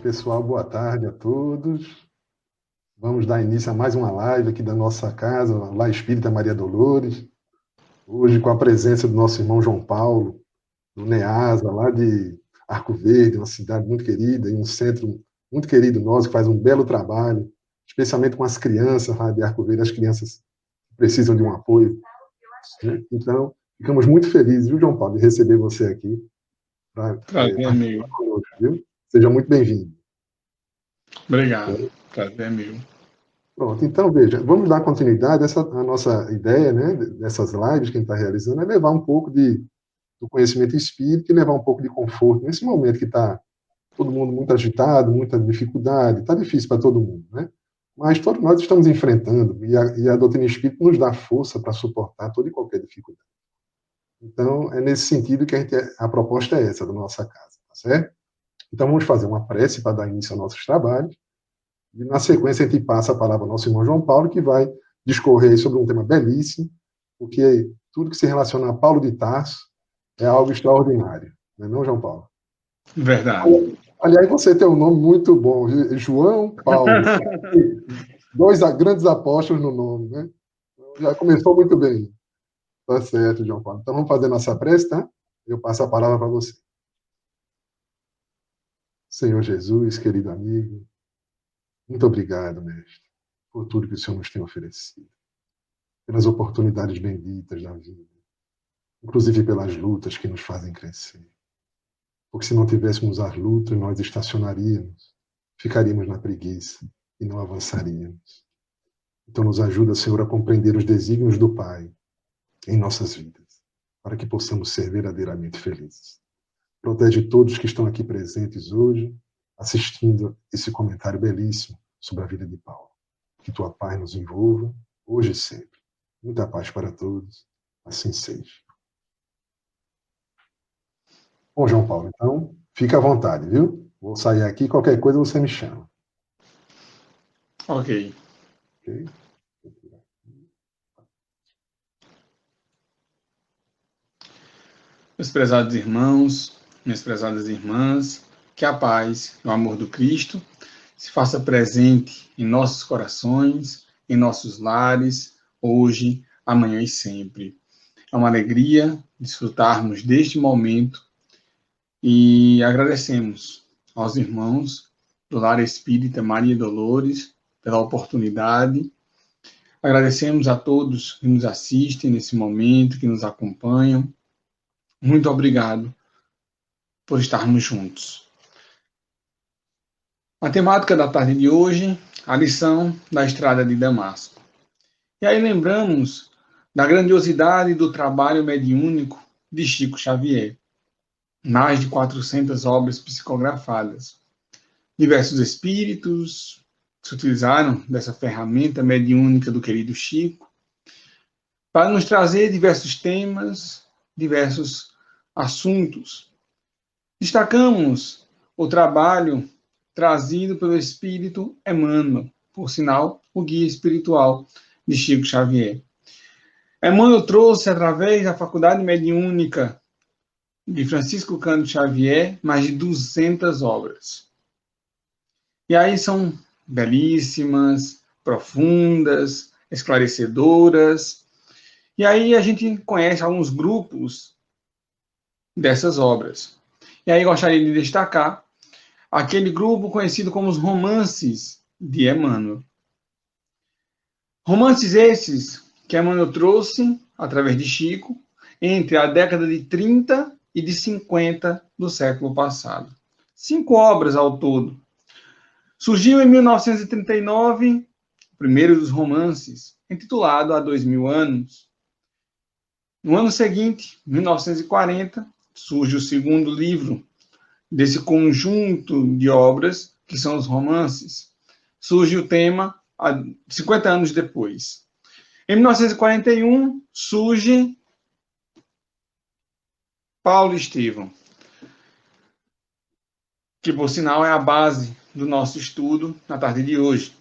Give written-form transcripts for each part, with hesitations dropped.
pessoal, boa tarde a todos. Vamos dar início a mais uma live aqui da nossa casa, lá Espírita Maria Dolores. Hoje com a presença do nosso irmão João Paulo, do NEASA, lá de Arco Verde, uma cidade muito querida, e um centro muito querido nosso, que faz um belo trabalho, especialmente com as crianças lá de Arco Verde, as crianças que precisam de um apoio, né? Então, ficamos muito felizes, viu, João Paulo, de receber você aqui para Prazer, amigo. conosco, viu? Seja muito bem-vindo. Obrigado. Prazer, amigo. Pronto, então veja, vamos dar continuidade. A nossa ideia, né, dessas lives que a gente está realizando é levar um pouco do conhecimento espírita e levar um pouco de conforto nesse momento que está todo mundo muito agitado, muita dificuldade, está difícil para todo mundo, né? Mas todos nós estamos enfrentando e a doutrina espírita nos dá força para suportar toda e qualquer dificuldade. Então, é nesse sentido que a proposta é essa da nossa casa, tá certo? Então, vamos fazer uma prece para dar início aos nossos trabalhos. E, na sequência, a gente passa a palavra ao nosso irmão João Paulo, que vai discorrer sobre um tema belíssimo, porque tudo que se relaciona a Paulo de Tarso é algo extraordinário. Não é não, João Paulo? Verdade. Aliás, você tem um nome muito bom, João Paulo. Dois grandes apóstolos no nome, né? Já começou muito bem. Tá certo, João Paulo. Então, vamos fazer nossa prece, tá? Eu passo a palavra para você. Senhor Jesus, querido amigo, muito obrigado, mestre, por tudo que o Senhor nos tem oferecido, pelas oportunidades benditas da vida, inclusive pelas lutas que nos fazem crescer. Porque se não tivéssemos as lutas, nós estacionaríamos, ficaríamos na preguiça e não avançaríamos. Então nos ajuda, Senhor, a compreender os desígnios do Pai em nossas vidas, para que possamos ser verdadeiramente felizes. Protege todos que estão aqui presentes hoje, assistindo esse comentário belíssimo sobre a vida de Paulo. Que tua paz nos envolva, hoje e sempre. Muita paz para todos, assim seja. Bom, João Paulo, então, fica à vontade, viu? Vou sair aqui, qualquer coisa você me chama. Ok. Ok? Meus prezados irmãos, minhas prezadas irmãs, que a paz e o amor do Cristo se faça presente em nossos corações, em nossos lares, hoje, amanhã e sempre. É uma alegria desfrutarmos deste momento e agradecemos aos irmãos do Lar Espírita Maria Dolores pela oportunidade. Agradecemos a todos que nos assistem nesse momento, que nos acompanham. Muito obrigado por estarmos juntos. A temática da tarde de hoje, a lição da Estrada de Damasco. E aí lembramos da grandiosidade do trabalho mediúnico de Chico Xavier. Mais de 400 obras psicografadas. Diversos espíritos se utilizaram dessa ferramenta mediúnica do querido Chico para nos trazer diversos temas, diversos assuntos. Destacamos o trabalho trazido pelo Espírito Emmanuel, por sinal, o guia espiritual de Chico Xavier. Emmanuel trouxe, através da Faculdade Mediúnica de Francisco Cândido Xavier, mais de 200 obras. E aí são belíssimas, profundas, esclarecedoras. E aí a gente conhece alguns grupos dessas obras. E aí gostaria de destacar aquele grupo conhecido como os romances de Emmanuel. Romances esses que Emmanuel trouxe, através de Chico, entre a década de 30 e de 50 do século passado. 5 obras ao todo. Surgiu em 1939, o primeiro dos romances, intitulado Há 2000 anos. No ano seguinte, 1940, surge o segundo livro desse conjunto de obras, que são os romances. Surge o tema 50 anos depois. Em 1941, surge Paulo e Estevão, que, por sinal, é a base do nosso estudo na tarde de hoje.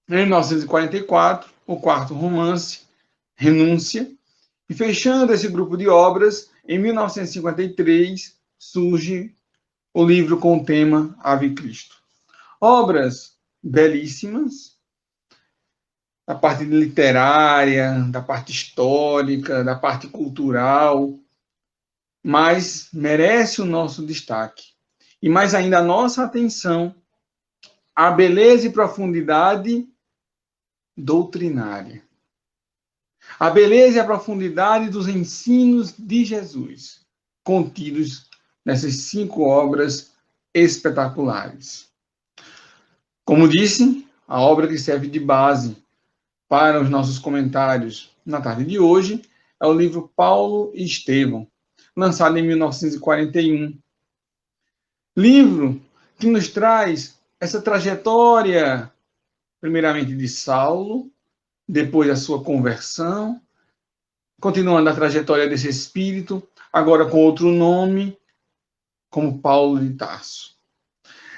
Em 1944, o quarto romance, Renúncia, e fechando esse grupo de obras, em 1953, surge o livro com o tema Ave Cristo. Obras belíssimas, da parte literária, da parte histórica, da parte cultural, mas merece o nosso destaque. E mais ainda a nossa atenção à beleza e profundidade doutrinária. A beleza e a profundidade dos ensinos de Jesus, contidos nessas 5 obras espetaculares. Como disse, a obra que serve de base para os nossos comentários na tarde de hoje é o livro Paulo e Estevão, lançado em 1941. Livro que nos traz essa trajetória, primeiramente de Saulo, depois a sua conversão, continuando a trajetória desse espírito, agora com outro nome, como Paulo de Tarso.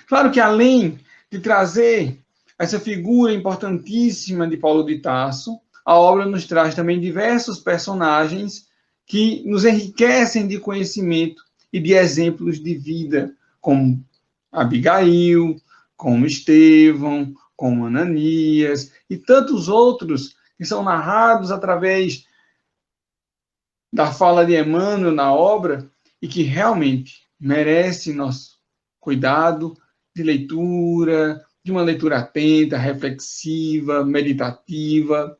Claro que além de trazer essa figura importantíssima de Paulo de Tarso, a obra nos traz também diversos personagens que nos enriquecem de conhecimento e de exemplos de vida, como Abigail, como Estevão, como Ananias e tantos outros que são narrados através da fala de Emmanuel na obra e que realmente merece nosso cuidado de leitura, de uma leitura atenta, reflexiva, meditativa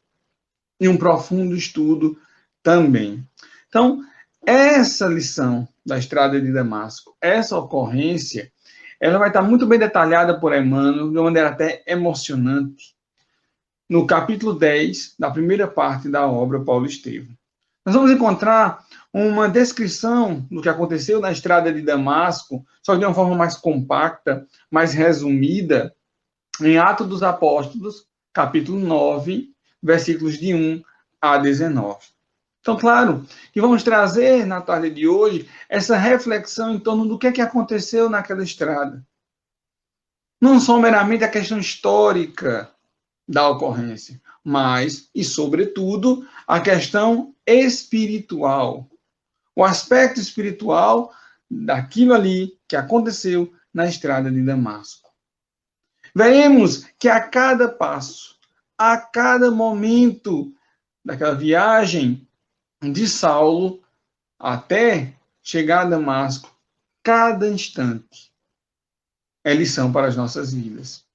e um profundo estudo também. Então, essa lição da Estrada de Damasco, essa ocorrência, ela vai estar muito bem detalhada por Emmanuel, de uma maneira até emocionante, no capítulo 10 da primeira parte da obra Paulo Estevão. Nós vamos encontrar uma descrição do que aconteceu na Estrada de Damasco, só de uma forma mais compacta, mais resumida, em Atos dos Apóstolos, capítulo 9, versículos de 1 a 19. Então, claro, que vamos trazer na tarde de hoje essa reflexão em torno do que aconteceu naquela estrada. Não só meramente a questão histórica da ocorrência, mas, e sobretudo, a questão espiritual. O aspecto espiritual daquilo ali que aconteceu na Estrada de Damasco. Veremos que a cada passo, a cada momento daquela viagem de Saulo até chegar a Damasco, cada instante é lição para as nossas vidas.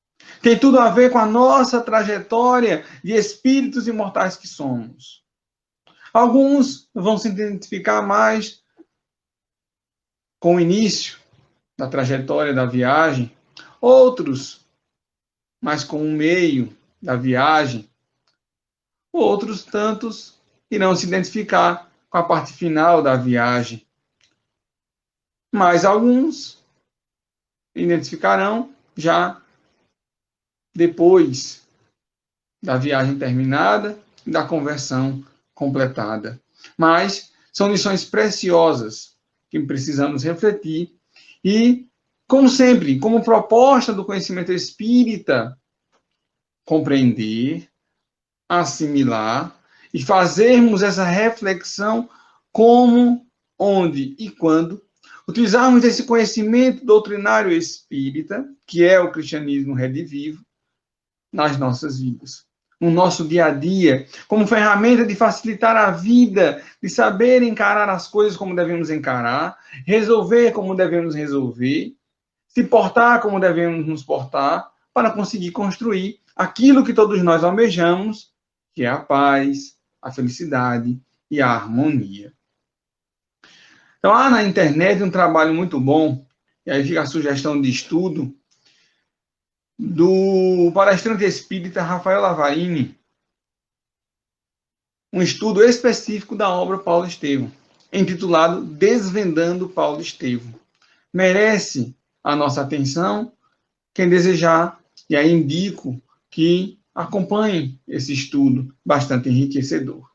Tem tudo a ver com a nossa trajetória de espíritos imortais que somos. Alguns vão se identificar mais com o início da trajetória da viagem, outros mais com o meio da viagem, outros tantos irão se identificar com a parte final da viagem. Mas alguns identificarão já depois da viagem terminada e da conversão completada. Mas são lições preciosas que precisamos refletir e, como sempre, como proposta do conhecimento espírita, compreender, assimilar e fazermos essa reflexão como, onde e quando utilizarmos esse conhecimento doutrinário espírita, que é o cristianismo redivivo, nas nossas vidas, no nosso dia a dia, como ferramenta de facilitar a vida, de saber encarar as coisas como devemos encarar, resolver como devemos resolver, se portar como devemos nos portar, para conseguir construir aquilo que todos nós almejamos, que é a paz, a felicidade e a harmonia. Então, há na internet um trabalho muito bom, e aí fica a sugestão de estudo, do palestrante espírita Rafael Lavarini, um estudo específico da obra Paulo Estevão, intitulado Desvendando Paulo Estevão. Merece a nossa atenção, quem desejar, e aí indico que acompanhem esse estudo bastante enriquecedor.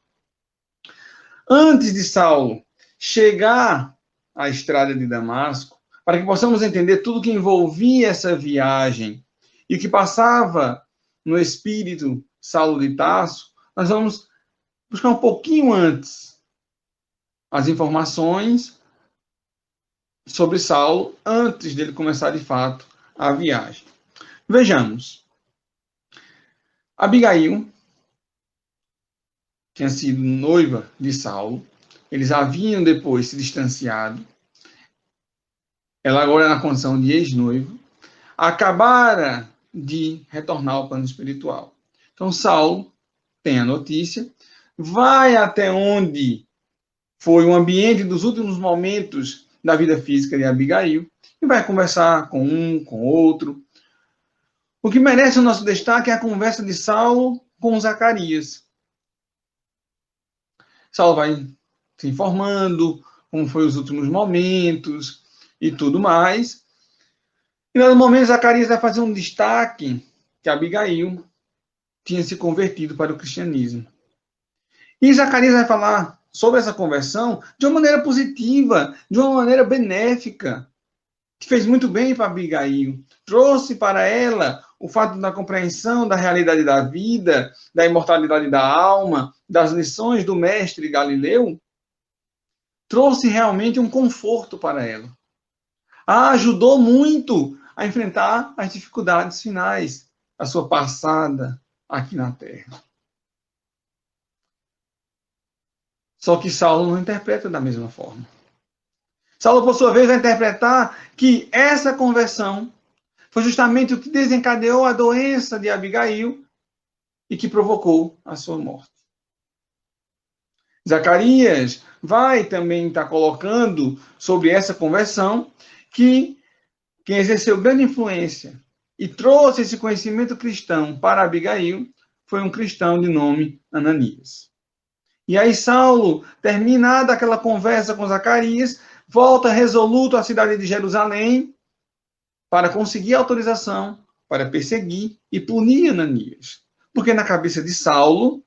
Antes de Saulo chegar à Estrada de Damasco, para que possamos entender tudo que envolvia essa viagem e o que passava no espírito Saulo de Tarso, nós vamos buscar um pouquinho antes as informações sobre Saulo, antes dele começar de fato a viagem. Vejamos. Abigail tinha sido noiva de Saulo. Eles haviam depois se distanciado. Ela agora na condição de ex-noivo. Acabara de retornar ao plano espiritual. Então, Saulo tem a notícia, vai até onde foi o ambiente dos últimos momentos da vida física de Abigail e vai conversar com um, com outro. O que merece o nosso destaque é a conversa de Saulo com Zacarias. Saulo vai se informando como foi os últimos momentos e tudo mais. E no momento, Zacarias vai fazer um destaque que Abigail tinha se convertido para o cristianismo. E Zacarias vai falar sobre essa conversão de uma maneira positiva, de uma maneira benéfica, que fez muito bem para Abigail. Trouxe para ela o fato da compreensão da realidade da vida, da imortalidade da alma, das lições do mestre Galileu. Trouxe realmente um conforto para ela. A ajudou muito a enfrentar as dificuldades finais da sua passada aqui na Terra. Só que Saulo não interpreta da mesma forma. Saulo, por sua vez, vai interpretar que essa conversão foi justamente o que desencadeou a doença de Abigail e que provocou a sua morte. Zacarias vai também estar colocando sobre essa conversão que quem exerceu grande influência e trouxe esse conhecimento cristão para Abigail foi um cristão de nome Ananias. E aí Saulo, terminada aquela conversa com Zacarias, volta resoluto à cidade de Jerusalém para conseguir autorização para perseguir e punir Ananias. Porque na cabeça de Saulo,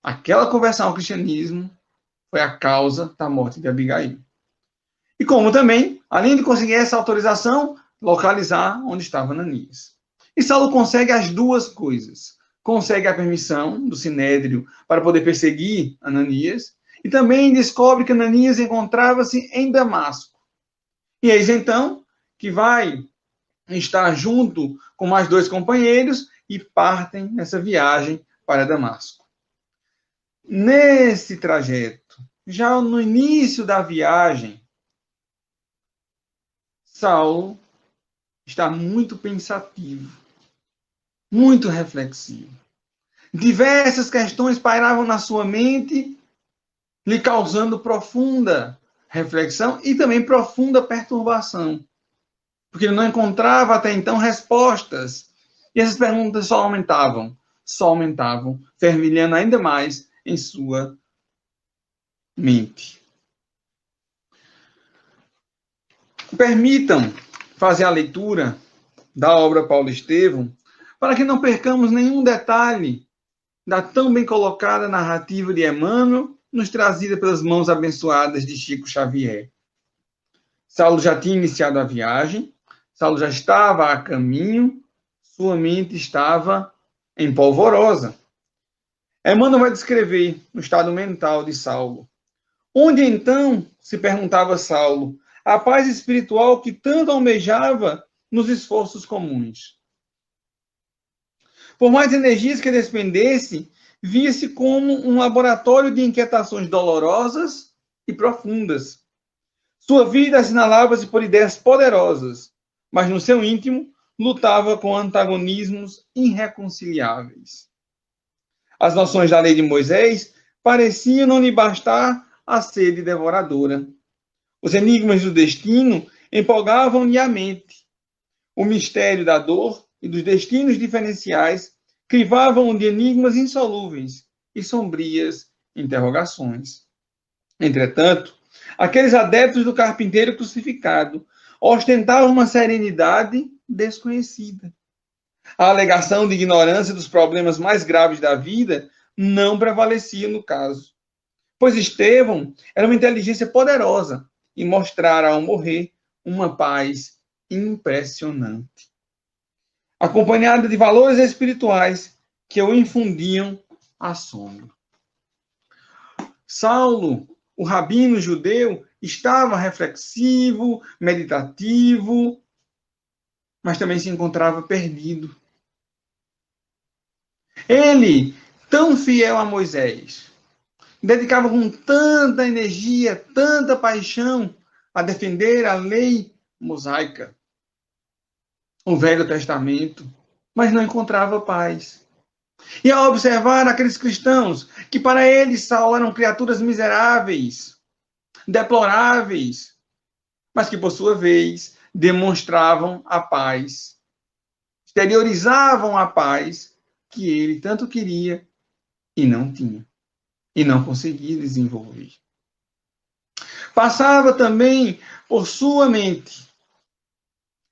aquela conversão ao cristianismo foi a causa da morte de Abigail. E como também, além de conseguir essa autorização, localizar onde estava Ananias. E Saulo consegue as duas coisas. Consegue a permissão do Sinédrio para poder perseguir Ananias e também descobre que Ananias encontrava-se em Damasco. E eis então que vai estar junto com mais dois companheiros e partem nessa viagem para Damasco. Nesse trajeto, já no início da viagem, Saulo está muito pensativo, muito reflexivo. Diversas questões pairavam na sua mente, lhe causando profunda reflexão e também profunda perturbação. Porque ele não encontrava até então respostas. E essas perguntas só aumentavam, fervilhando ainda mais em sua mente. Permitam fazer a leitura da obra Paulo Estevão, para que não percamos nenhum detalhe da tão bem colocada narrativa de Emmanuel, nos trazida pelas mãos abençoadas de Chico Xavier. Saulo já tinha iniciado a viagem, Saulo já estava a caminho, sua mente estava em polvorosa. Emmanuel vai descrever o estado mental de Saulo. Onde então, se perguntava Saulo, a paz espiritual que tanto almejava nos esforços comuns? Por mais energias que despendesse, via-se como um laboratório de inquietações dolorosas e profundas. Sua vida assinalava-se por ideias poderosas, mas no seu íntimo lutava com antagonismos irreconciliáveis. As noções da lei de Moisés pareciam não lhe bastar a sede devoradora. Os enigmas do destino empolgavam-lhe a mente. O mistério da dor e dos destinos diferenciais crivavam de enigmas insolúveis e sombrias interrogações. Entretanto, aqueles adeptos do carpinteiro crucificado ostentavam uma serenidade desconhecida. A alegação de ignorância dos problemas mais graves da vida não prevalecia no caso, pois Estevão era uma inteligência poderosa e mostrara ao morrer uma paz impressionante, acompanhada de valores espirituais que o infundiam assombro. Saulo, o rabino judeu, estava reflexivo, meditativo, mas também se encontrava perdido. Ele, tão fiel a Moisés, dedicava com tanta energia, tanta paixão a defender a lei mosaica, o Velho Testamento, mas não encontrava paz. E ao observar aqueles cristãos que para eles Saulo eram criaturas miseráveis, deploráveis, mas que por sua vez demonstravam a paz, exteriorizavam a paz que ele tanto queria e não tinha, e não conseguia desenvolver. Passava também por sua mente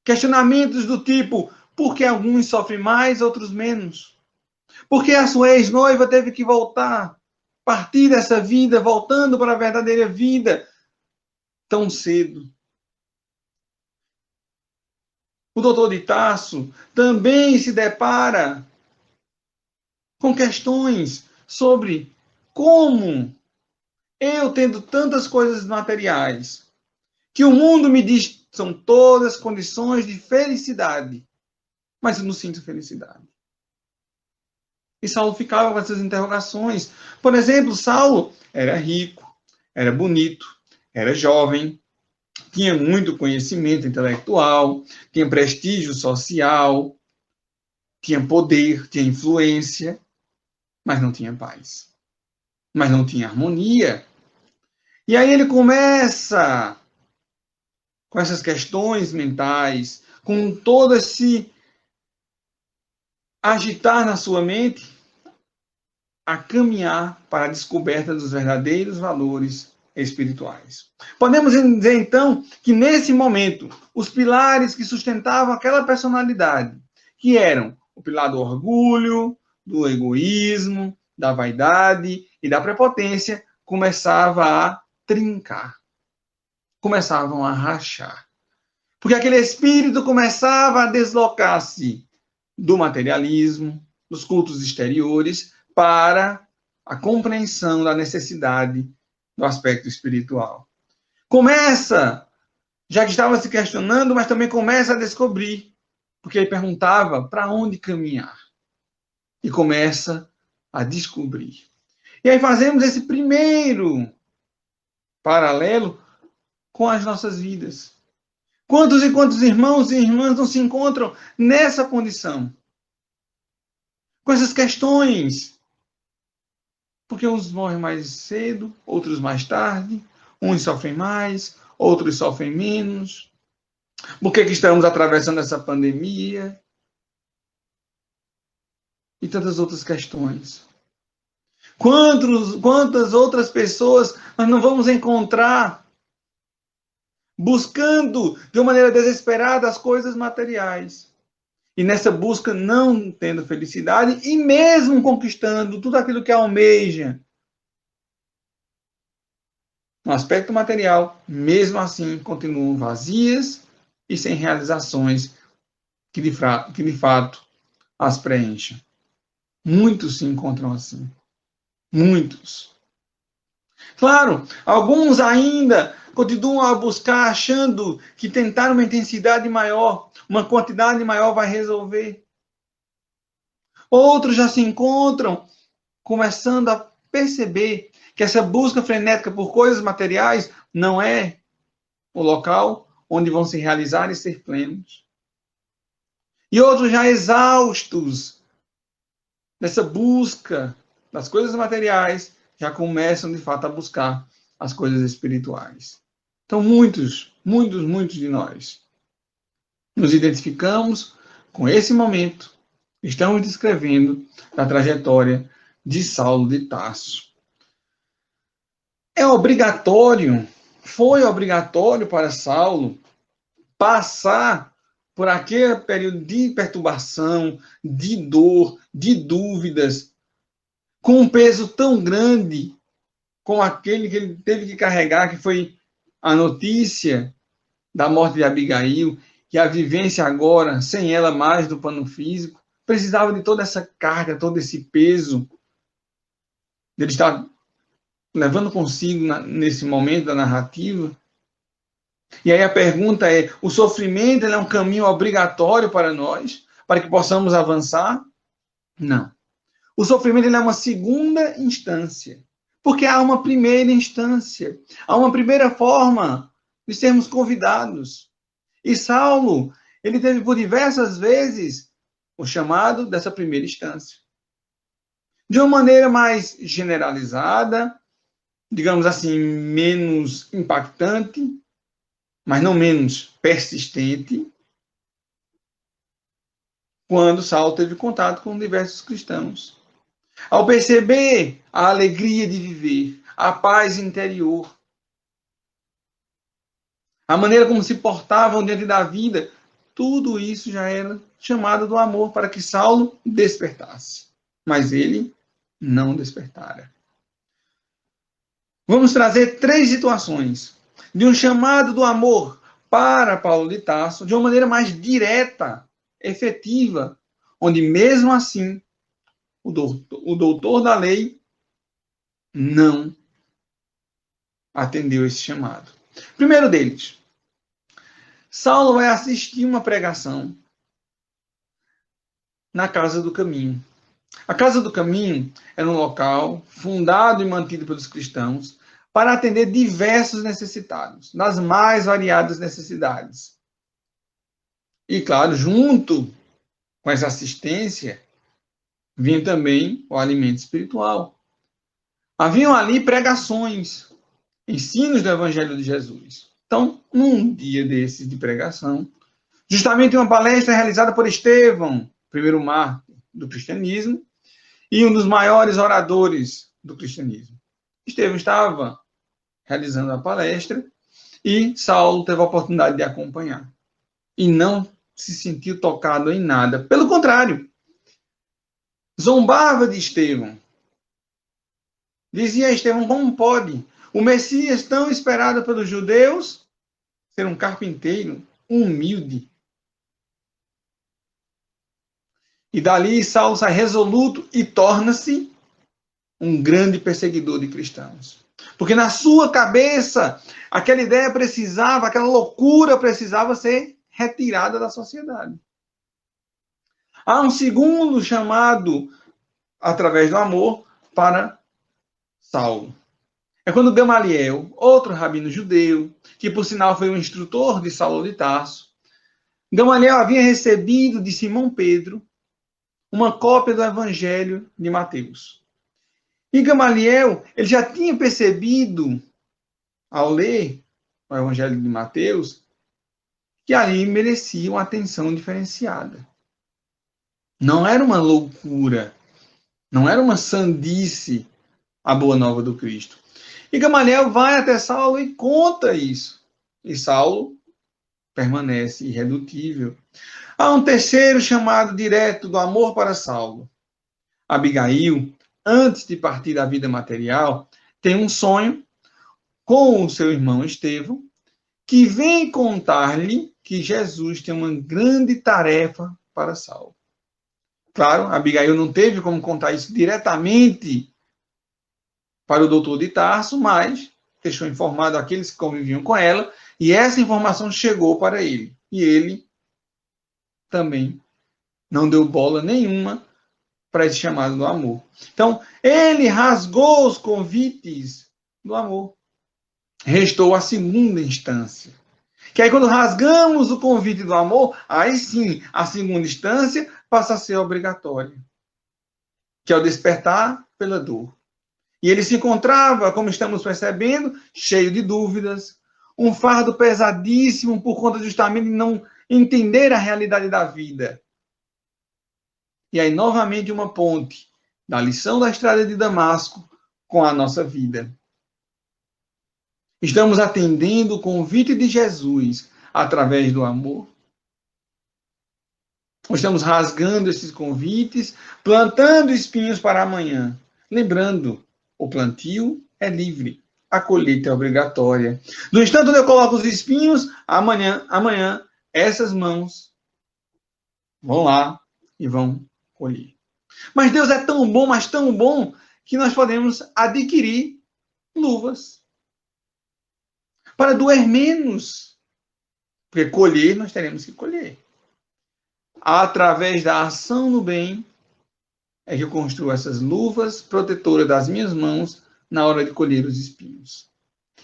questionamentos do tipo: por que alguns sofrem mais, outros menos? Por que a sua ex-noiva teve que voltar, partir dessa vida, voltando para a verdadeira vida tão cedo? O doutor de Tasso também se depara com questões sobre como eu, tendo tantas coisas materiais, que o mundo me diz são todas condições de felicidade, mas eu não sinto felicidade. E Saulo ficava com essas interrogações. Por exemplo, Saulo era rico, era bonito, era jovem, tinha muito conhecimento intelectual, tinha prestígio social, tinha poder, tinha influência, mas não tinha paz, mas não tinha harmonia. E aí ele começa com essas questões mentais, com todo esse agitar na sua mente, a caminhar para a descoberta dos verdadeiros valores espirituais. Podemos dizer, então, que nesse momento, os pilares que sustentavam aquela personalidade, que eram o pilar do orgulho, do egoísmo, da vaidade e da prepotência, começava a trincar, começavam a rachar. Porque aquele espírito começava a deslocar-se do materialismo, dos cultos exteriores, para a compreensão da necessidade do aspecto espiritual. Começa, já que estava se questionando, mas também começa a descobrir, porque ele perguntava para onde caminhar. E começa a descobrir. E aí fazemos esse primeiro paralelo com as nossas vidas. Quantos e quantos irmãos e irmãs não se encontram nessa condição? Com essas questões. Porque uns morrem mais cedo, outros mais tarde, uns sofrem mais, outros sofrem menos. Por que estamos atravessando essa pandemia? E tantas outras questões. Quantas outras pessoas nós não vamos encontrar buscando de uma maneira desesperada as coisas materiais? E nessa busca não tendo felicidade e mesmo conquistando tudo aquilo que almeja no aspecto material, mesmo assim continuam vazias e sem realizações que de fato as preencham. Muitos se encontram assim. Muitos. Claro, alguns ainda continuam a buscar achando que tentar uma intensidade maior, uma quantidade maior vai resolver. Outros já se encontram começando a perceber que essa busca frenética por coisas materiais não é o local onde vão se realizar e ser plenos. E outros já exaustos dessa busca das coisas materiais, já começam de fato a buscar as coisas espirituais. Então, muitos de nós nos identificamos com esse momento. Estamos descrevendo a trajetória de Saulo de Tarso. É obrigatório, foi obrigatório para Saulo passar por aquele período de perturbação, de dor, de dúvidas, com um peso tão grande como aquele que ele teve que carregar, que foi a notícia da morte de Abigail, e a vivência agora, sem ela mais do plano físico, precisava de toda essa carga, todo esse peso. Ele está levando consigo nesse momento da narrativa. E aí a pergunta é, o sofrimento é um caminho obrigatório para nós, para que possamos avançar? Não. O sofrimento é uma segunda instância, porque há uma primeira instância, há uma primeira forma de sermos convidados. E Saulo, ele teve por diversas vezes o chamado dessa primeira instância. De uma maneira mais generalizada, digamos assim, menos impactante, mas não menos persistente, quando Saulo teve contato com diversos cristãos. Ao perceber a alegria de viver, a paz interior, a maneira como se portavam diante da vida, tudo isso já era chamado do amor para que Saulo despertasse. Mas ele não despertara. Vamos trazer 3 situações de um chamado do amor para Paulo de Tarso de uma maneira mais direta, efetiva, onde mesmo assim o doutor da lei não atendeu esse chamado. Primeiro deles, Saulo vai assistir uma pregação na Casa do Caminho. A Casa do Caminho era um local fundado e mantido pelos cristãos para atender diversos necessitados, das mais variadas necessidades. E, claro, junto com essa assistência, vinha também o alimento espiritual. Haviam ali pregações, ensinos do Evangelho de Jesus. Então, num dia desses de pregação, justamente uma palestra realizada por Estevão, primeiro mártir do cristianismo, e um dos maiores oradores do cristianismo. Estevão estava realizando a palestra e Saulo teve a oportunidade de acompanhar. E não se sentiu tocado em nada. Pelo contrário, zombava de Estevão. Dizia a Estevão, como pode o Messias tão esperado pelos judeus ser um carpinteiro humilde? E dali Saulo sai resoluto e torna-se um grande perseguidor de cristãos. Porque na sua cabeça, aquela ideia precisava, aquela loucura precisava ser retirada da sociedade. Há um segundo chamado, através do amor, para Saulo. É quando Gamaliel, outro rabino judeu, que por sinal foi um instrutor de Saulo de Tarso, Gamaliel havia recebido de Simão Pedro uma cópia do Evangelho de Mateus. E Gamaliel, ele já tinha percebido, ao ler o Evangelho de Mateus, que ali merecia uma atenção diferenciada. Não era uma loucura, não era uma sandice a boa nova do Cristo. E Gamaliel vai até Saulo e conta isso. E Saulo permanece irredutível. Há um terceiro chamado direto do amor para Saulo. Abigail, antes de partir da vida material, tem um sonho com o seu irmão Estevão, que vem contar-lhe que Jesus tem uma grande tarefa para Saulo. Claro, Abigail não teve como contar isso diretamente para o doutor de Tarso, mas deixou informado aqueles que conviviam com ela, e essa informação chegou para ele. E ele também não deu bola nenhuma para esse chamado do amor. Então, ele rasgou os convites do amor. Restou a segunda instância. Que aí, quando rasgamos o convite do amor, aí sim, a segunda instância passa a ser obrigatória. Que é o despertar pela dor. E ele se encontrava, como estamos percebendo, cheio de dúvidas, um fardo pesadíssimo por conta justamente de não entender a realidade da vida. E aí, novamente, uma ponte da lição da estrada de Damasco com a nossa vida. Estamos atendendo o convite de Jesus através do amor? Ou estamos rasgando esses convites, plantando espinhos para amanhã? Lembrando, o plantio é livre, a colheita é obrigatória. No instante onde eu coloco os espinhos, amanhã essas mãos vão lá e vão colher. Mas Deus é tão bom, mas tão bom, que nós podemos adquirir luvas para doer menos Porque colher, nós teremos que colher. Através da ação no bem, é que eu construo essas luvas protetoras das minhas mãos na hora de colher os espinhos.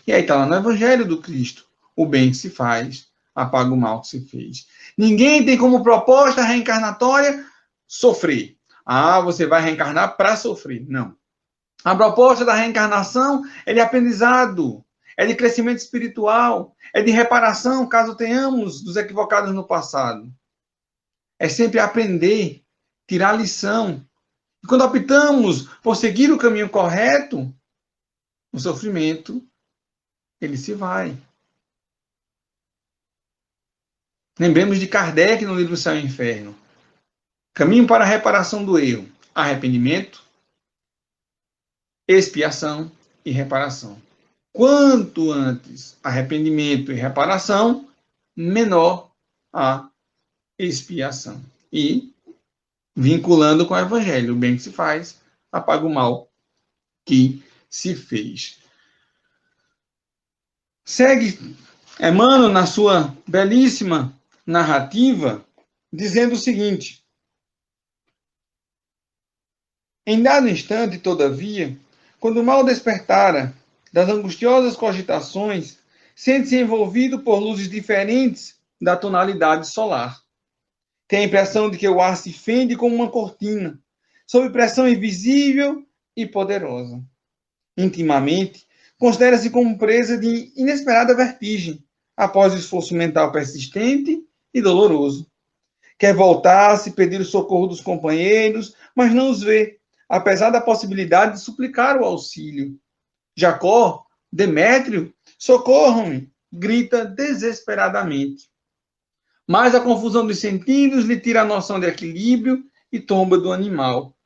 E aí está lá no Evangelho do Cristo. O bem que se faz, apaga o mal que se fez. Ninguém tem como proposta reencarnatória sofrer. Ah, você vai reencarnar para sofrer. Não. A proposta da reencarnação é de aprendizado, é de crescimento espiritual, é de reparação, caso tenhamos dos equivocados no passado. É sempre aprender, tirar lição. E quando optamos por seguir o caminho correto, o sofrimento, ele se vai. Lembremos de Kardec no livro Céu e Inferno. Caminho para a reparação do erro. Arrependimento, expiação e reparação. Quanto antes arrependimento e reparação, menor a expiação. E vinculando com o Evangelho, o bem que se faz, apaga o mal que se fez. Segue Emmanuel na sua belíssima narrativa, dizendo o seguinte: em dado instante, todavia, quando o mal despertara das angustiosas cogitações, sente-se envolvido por luzes diferentes da tonalidade solar. Tem a impressão de que o ar se fende como uma cortina, sob pressão invisível e poderosa. Intimamente, considera-se como presa de inesperada vertigem, após o esforço mental persistente e doloroso. Quer voltar-se, pedir o socorro dos companheiros, mas não os vê, apesar da possibilidade de suplicar o auxílio. Jacó, Demétrio, socorram-me, grita desesperadamente. Mas a confusão dos sentidos lhe tira a noção de equilíbrio e tomba do animal,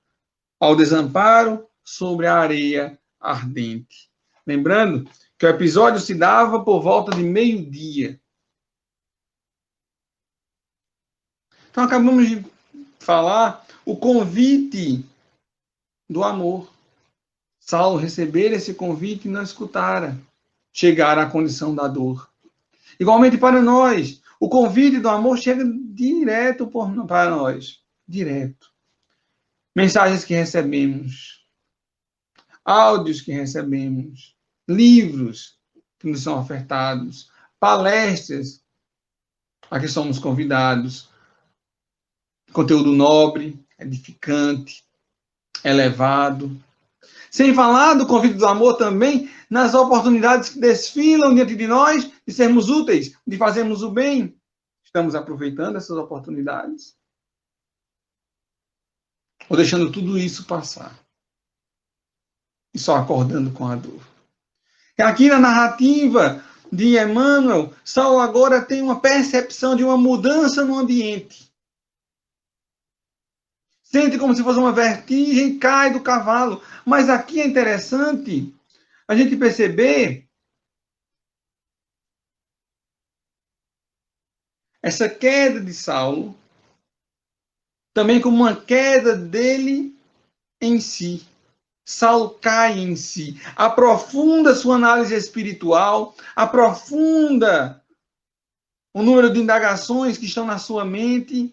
ao desamparo sobre a areia ardente. Lembrando que o episódio se dava por volta de meio-dia. Então, acabamos de falar o convite do amor. Saulo receber esse convite e não escutara, chegar à condição da dor. Igualmente para nós, o convite do amor chega direto para nós, direto. Mensagens que recebemos, áudios que recebemos, livros que nos são ofertados, palestras a que somos convidados, conteúdo nobre, edificante, elevado. Sem falar do convite do amor também nas oportunidades que desfilam diante de nós de sermos úteis, de fazermos o bem. Estamos aproveitando essas oportunidades? Ou deixando tudo isso passar? E só acordando com a dor? E aqui na narrativa de Emmanuel, Saulo agora tem uma percepção de uma mudança no ambiente. Sente como se fosse uma vertigem, cai do cavalo. Mas aqui é interessante a gente perceber essa queda de Saulo também como uma queda dele em si. Saulo cai em si, aprofunda sua análise espiritual, aprofunda o número de indagações que estão na sua mente,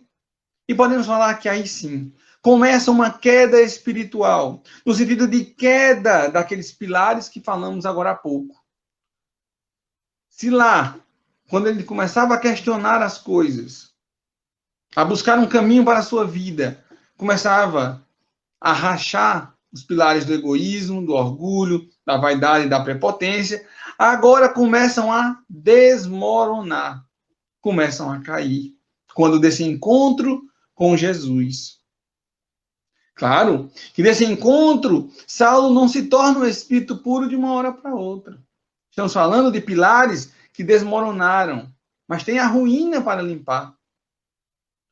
e podemos falar que aí sim, começa uma queda espiritual, no sentido de queda daqueles pilares que falamos agora há pouco. Se lá, quando ele começava a questionar as coisas, a buscar um caminho para a sua vida, começava a rachar os pilares do egoísmo, do orgulho, da vaidade e da prepotência, agora começam a desmoronar, começam a cair, quando desse encontro com Jesus. Claro que nesse encontro, Saulo não se torna um espírito puro de uma hora para outra. Estamos falando de pilares que desmoronaram, mas tem a ruína para limpar.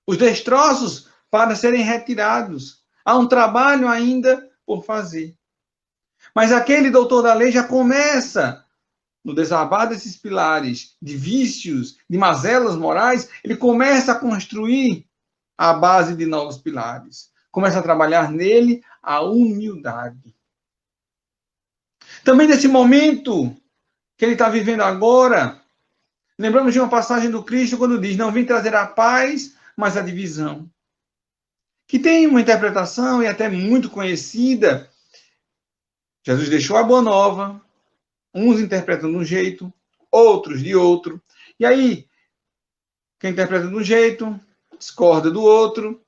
Os destroços para serem retirados. Há um trabalho ainda por fazer. Mas aquele doutor da lei já começa, no desabar desses pilares de vícios, de mazelas morais, ele começa a construir a base de novos pilares. Começa a trabalhar nele a humildade. Também nesse momento que ele está vivendo agora, Lembramos de uma passagem do Cristo quando diz: não vim trazer a paz, mas a divisão. Que tem uma interpretação e até muito conhecida. Jesus deixou a boa nova, uns interpretam de um jeito, outros de outro. E aí, quem interpreta de um jeito, discorda do outro,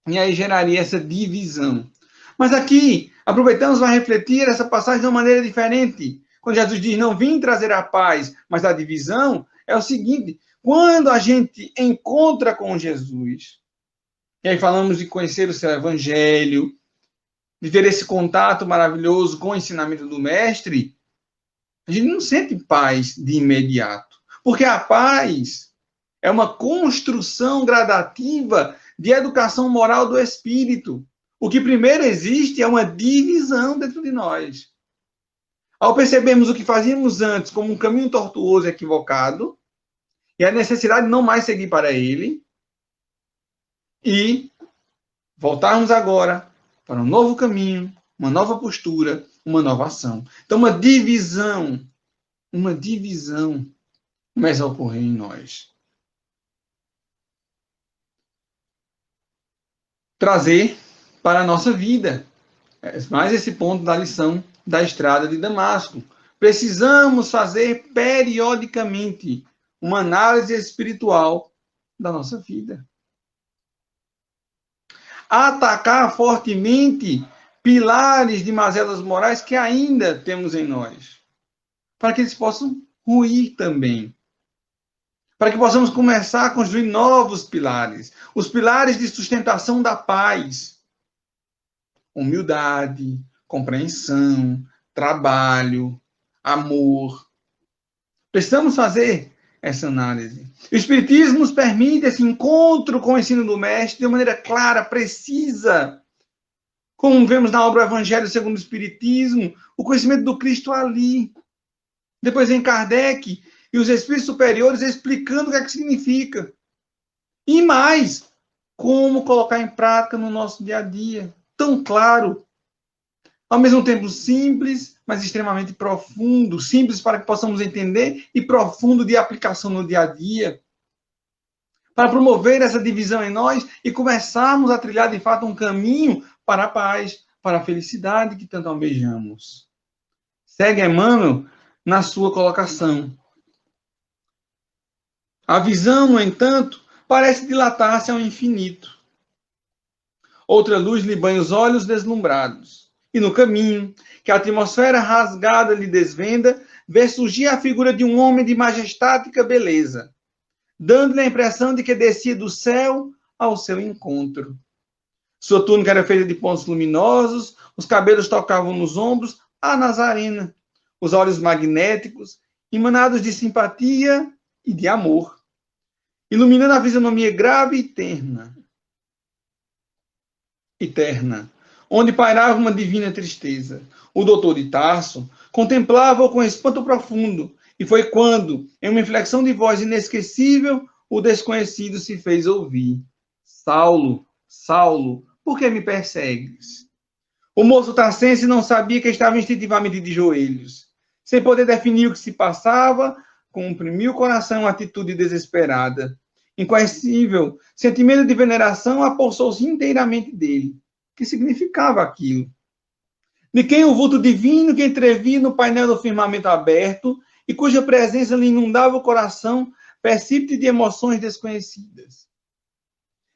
e aí geraria essa divisão. Mas aqui, aproveitamos para refletir essa passagem de uma maneira diferente. Quando Jesus diz, não vim trazer a paz, mas a divisão, é o seguinte, quando a gente encontra com Jesus, e aí falamos de conhecer o seu evangelho, de ter esse contato maravilhoso com o ensinamento do mestre, a gente não sente paz de imediato. Porque a paz é uma construção gradativa de educação moral do espírito. O que primeiro existe é uma divisão dentro de nós. Ao percebermos o que fazíamos antes como um caminho tortuoso e equivocado, e a necessidade de não mais seguir para ele, e voltarmos agora para um novo caminho, uma nova postura, uma nova ação. Então, uma divisão começa a ocorrer em nós. Trazer para a nossa vida. Mais esse ponto da lição da estrada de Damasco. Precisamos fazer periodicamente uma análise espiritual da nossa vida. Atacar fortemente pilares de mazelas morais que ainda temos em nós, para que eles possam ruir também. Para que possamos começar a construir novos pilares, os pilares de sustentação da paz. Humildade, compreensão, trabalho, amor. Precisamos fazer essa análise. O Espiritismo nos permite esse encontro com o ensino do Mestre de uma maneira clara, precisa. Como vemos na obra Evangelho segundo o Espiritismo, o conhecimento do Cristo ali. Depois vem Kardec e os Espíritos Superiores explicando o que é que significa. E mais, como colocar em prática no nosso dia a dia. Tão claro. Ao mesmo tempo simples, mas extremamente profundo. Simples para que possamos entender e profundo de aplicação no dia a dia. Para promover essa divisão em nós e começarmos a trilhar de fato um caminho para a paz, para a felicidade que tanto almejamos. Segue Emmanuel na sua colocação. A visão, no entanto, parece dilatar-se ao infinito. Outra luz lhe banha os olhos deslumbrados. E no caminho, que a atmosfera rasgada lhe desvenda, vê surgir a figura de um homem de majestática beleza, dando-lhe a impressão de que descia do céu ao seu encontro. Sua túnica era feita de pontos luminosos, os cabelos tocavam nos ombros a Nazarena, os olhos magnéticos, emanados de simpatia e de amor, iluminando a fisionomia grave e eterna, onde pairava uma divina tristeza. O doutor de Tarso contemplava-o com espanto profundo, e foi quando, em uma inflexão de voz inesquecível, o desconhecido se fez ouvir. Saulo, Saulo, por que me persegues? O moço tarcense não sabia que estava instintivamente de joelhos. Sem poder definir o que se passava, comprimiu o coração em uma atitude desesperada. Incoercível, sentimento de veneração apossou-se inteiramente dele. O que significava aquilo? De quem o vulto divino que entrevia no painel do firmamento aberto e cuja presença lhe inundava o coração, precípite de emoções desconhecidas.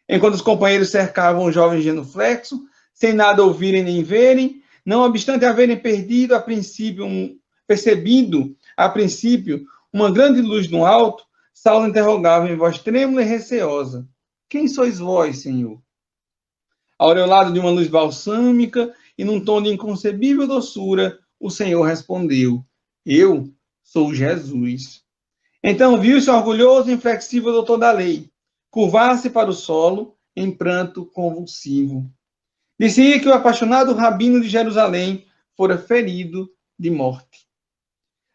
Enquanto os companheiros cercavam o jovem genuflexo, sem nada ouvirem nem verem, não obstante haverem percebido a princípio uma grande luz no alto, Saulo interrogava em voz trêmula e receosa: quem sois vós, Senhor? Aureolado de uma luz balsâmica e num tom de inconcebível doçura, o Senhor respondeu: eu sou Jesus. Então viu-se orgulhoso e inflexível doutor da lei, curvar-se para o solo em pranto convulsivo. Dizia que o apaixonado rabino de Jerusalém fora ferido de morte.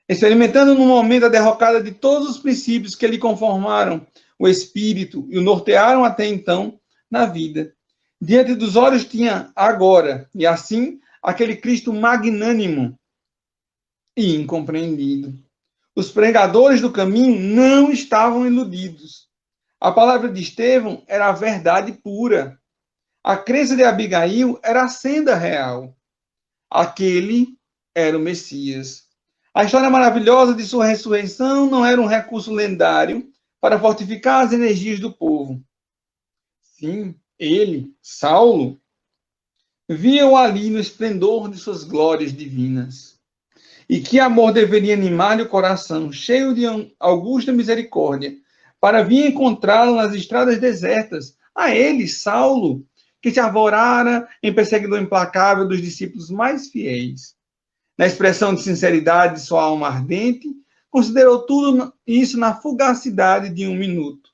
Experimentando no momento a derrocada de todos os princípios que lhe conformaram o espírito e o nortearam até então na vida. Diante dos olhos tinha agora, e assim, aquele Cristo magnânimo e incompreendido. Os pregadores do caminho não estavam iludidos. A palavra de Estevão era a verdade pura. A crença de Abigail era a senda real. Aquele era o Messias. A história maravilhosa de sua ressurreição não era um recurso lendário para fortificar as energias do povo. Sim, ele, Saulo, via-o ali no esplendor de suas glórias divinas. E que amor deveria animar-lhe o coração, cheio de augusta misericórdia, para vir encontrá-lo nas estradas desertas, a ele, Saulo, que se arvorara em perseguidor implacável dos discípulos mais fiéis. Na expressão de sinceridade de sua alma ardente, considerou tudo isso na fugacidade de um minuto.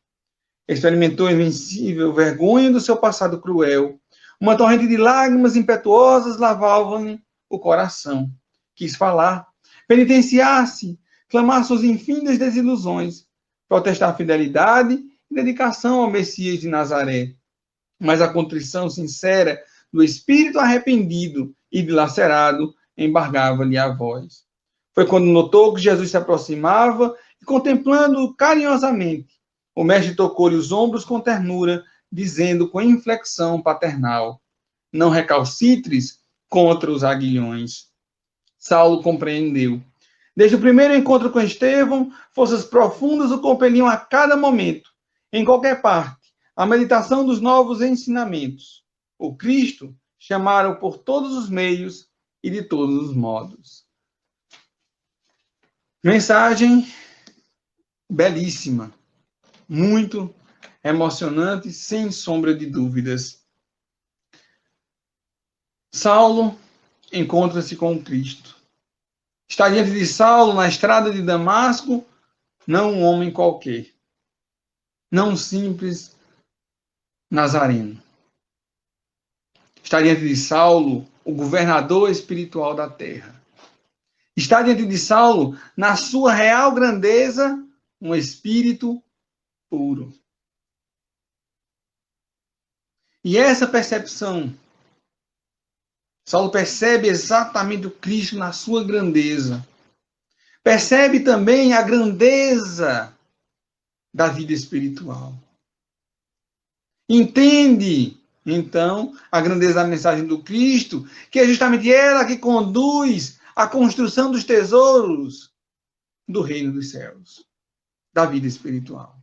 Experimentou invencível vergonha do seu passado cruel. Uma torrente de lágrimas impetuosas lavava-lhe o coração. Quis falar, penitenciar-se, clamar suas infindas desilusões, protestar fidelidade e dedicação ao Messias de Nazaré. Mas a contrição sincera do espírito arrependido e dilacerado embargava-lhe a voz. Foi quando notou que Jesus se aproximava e, contemplando-o carinhosamente, o mestre tocou-lhe os ombros com ternura, dizendo com inflexão paternal: não recalcitres contra os aguilhões. Saulo compreendeu. Desde o primeiro encontro com Estevão, forças profundas o compeliam a cada momento, em qualquer parte, a meditação dos novos ensinamentos. O Cristo chamaram por todos os meios e de todos os modos. Mensagem belíssima, muito emocionante, sem sombra de dúvidas. Saulo encontra-se com o Cristo. Está diante de Saulo, na estrada de Damasco, não um homem qualquer, não um simples nazareno. Está diante de Saulo, o governador espiritual da terra. Está diante de Saulo, na sua real grandeza, um espírito puro. E essa percepção, Saulo percebe exatamente o Cristo na sua grandeza. Percebe também a grandeza da vida espiritual. Entende, então, a grandeza da mensagem do Cristo, que é justamente ela que conduz à construção dos tesouros do reino dos céus, da vida espiritual.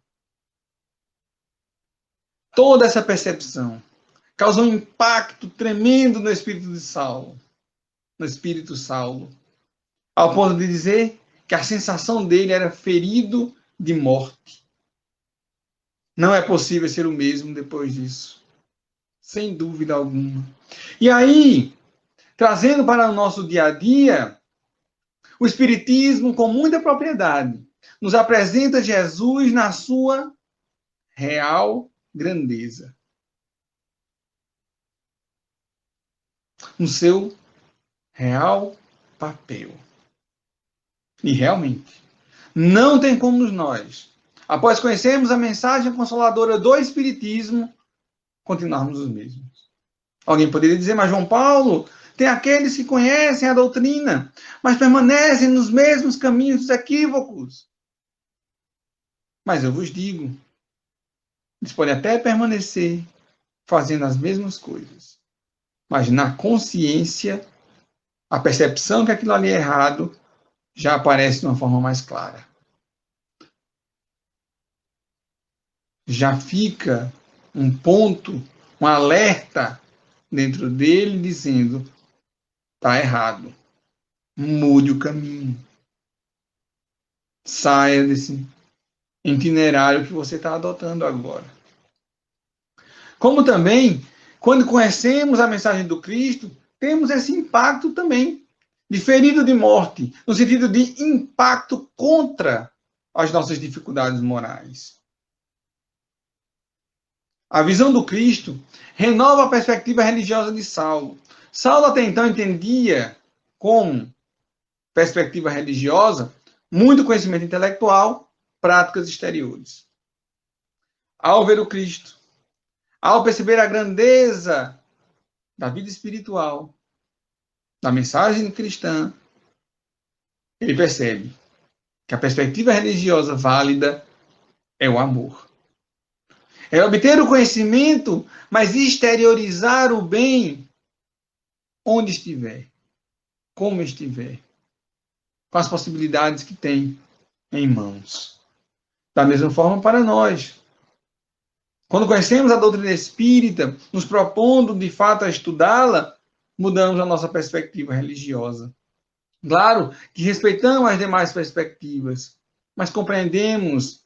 Toda essa percepção causou um impacto tremendo no espírito de Saulo, no espírito Saulo, ao ponto de dizer que a sensação dele era ferido de morte. Não é possível ser o mesmo depois disso, sem dúvida alguma. E aí, trazendo para o nosso dia a dia, o Espiritismo, com muita propriedade, nos apresenta Jesus na sua real grandeza. No seu real papel. E realmente, não tem como nós, após conhecermos a mensagem consoladora do Espiritismo, continuarmos os mesmos. Alguém poderia dizer, mas João Paulo, tem aqueles que conhecem a doutrina, mas permanecem nos mesmos caminhos dos equívocos. Mas eu vos digo, eles podem até permanecer fazendo as mesmas coisas, mas na consciência, a percepção que aquilo ali é errado já aparece de uma forma mais clara. Já fica um ponto, um alerta dentro dele dizendo: está errado. Mude o caminho. Saia desse itinerário que você está adotando agora. Como também, quando conhecemos a mensagem do Cristo, temos esse impacto também de ferido de morte, no sentido de impacto contra as nossas dificuldades morais. A visão do Cristo renova a perspectiva religiosa de Saulo. Saulo até então entendia como perspectiva religiosa muito conhecimento intelectual, práticas exteriores. Ao ver o Cristo, ao perceber a grandeza da vida espiritual, da mensagem cristã, ele percebe: que a perspectiva religiosa válida é o amor. É obter o conhecimento, mas exteriorizar o bem onde estiver, como estiver, com as possibilidades que tem em mãos. Da mesma forma para nós. Quando conhecemos a doutrina espírita, nos propondo de fato a estudá-la, mudamos a nossa perspectiva religiosa. Claro que respeitamos as demais perspectivas, mas compreendemos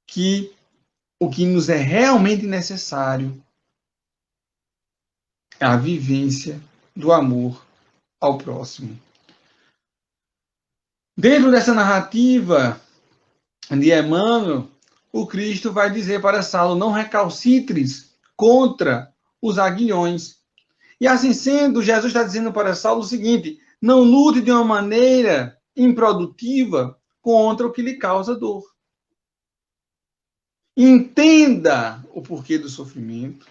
que o que nos é realmente necessário é a vivência do amor ao próximo. Dentro dessa narrativa de Emmanuel, o Cristo vai dizer para Saulo: não recalcitres contra os aguilhões. E assim sendo, Jesus está dizendo para Saulo o seguinte: não lute de uma maneira improdutiva contra o que lhe causa dor. Entenda o porquê do sofrimento.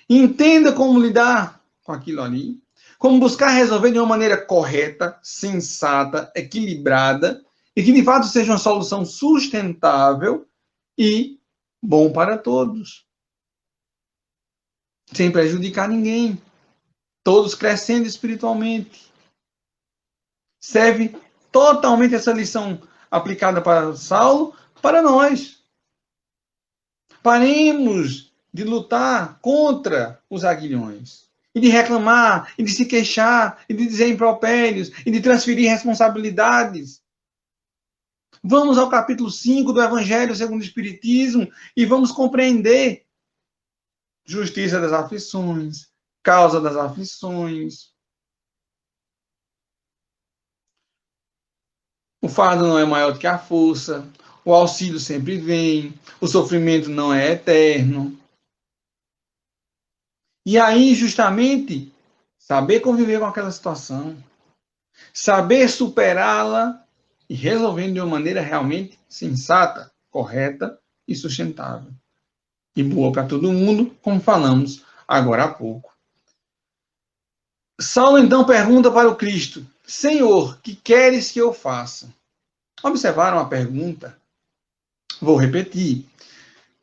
Entenda como lidar com aquilo ali. Como buscar resolver de uma maneira correta, sensata, equilibrada, e que de fato seja uma solução sustentável e bom para todos. Sem prejudicar ninguém. Todos crescendo espiritualmente. Serve totalmente essa lição aplicada para Saulo, para nós. Paremos de lutar contra os aguilhões. E de reclamar, e de se queixar, e de dizer impropérios, e de transferir responsabilidades. Vamos ao capítulo 5 do Evangelho segundo o Espiritismo e vamos compreender justiça das aflições, causa das aflições. O fardo não é maior do que a força, o auxílio sempre vem, o sofrimento não é eterno. E aí, justamente, saber conviver com aquela situação, saber superá-la e resolvendo de uma maneira realmente sensata, correta e sustentável. E boa para todo mundo, como falamos agora há pouco. Saulo então pergunta para o Cristo: Senhor, que queres que eu faça? Observaram a pergunta? Vou repetir.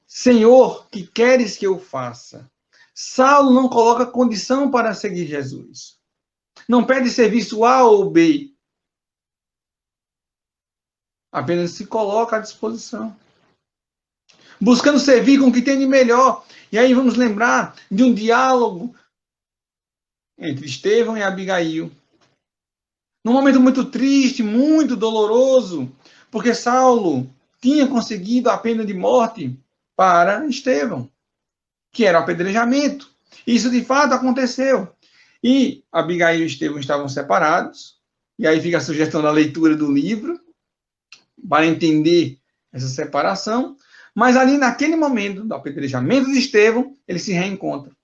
Senhor, que queres que eu faça? Saulo não coloca condição para seguir Jesus. Não pede serviço A ou B. Apenas se coloca à disposição. Buscando servir com o que tem de melhor. E aí vamos lembrar de um diálogo entre Estevão e Abigail. Num momento muito triste, muito doloroso, porque Saulo tinha conseguido a pena de morte para Estevão, que era o apedrejamento. Isso de fato aconteceu. E Abigail e Estevão estavam separados. E aí fica a sugestão da leitura do livro, para entender essa separação. Mas ali naquele momento do apedrejamento de Estevão, eles se reencontram.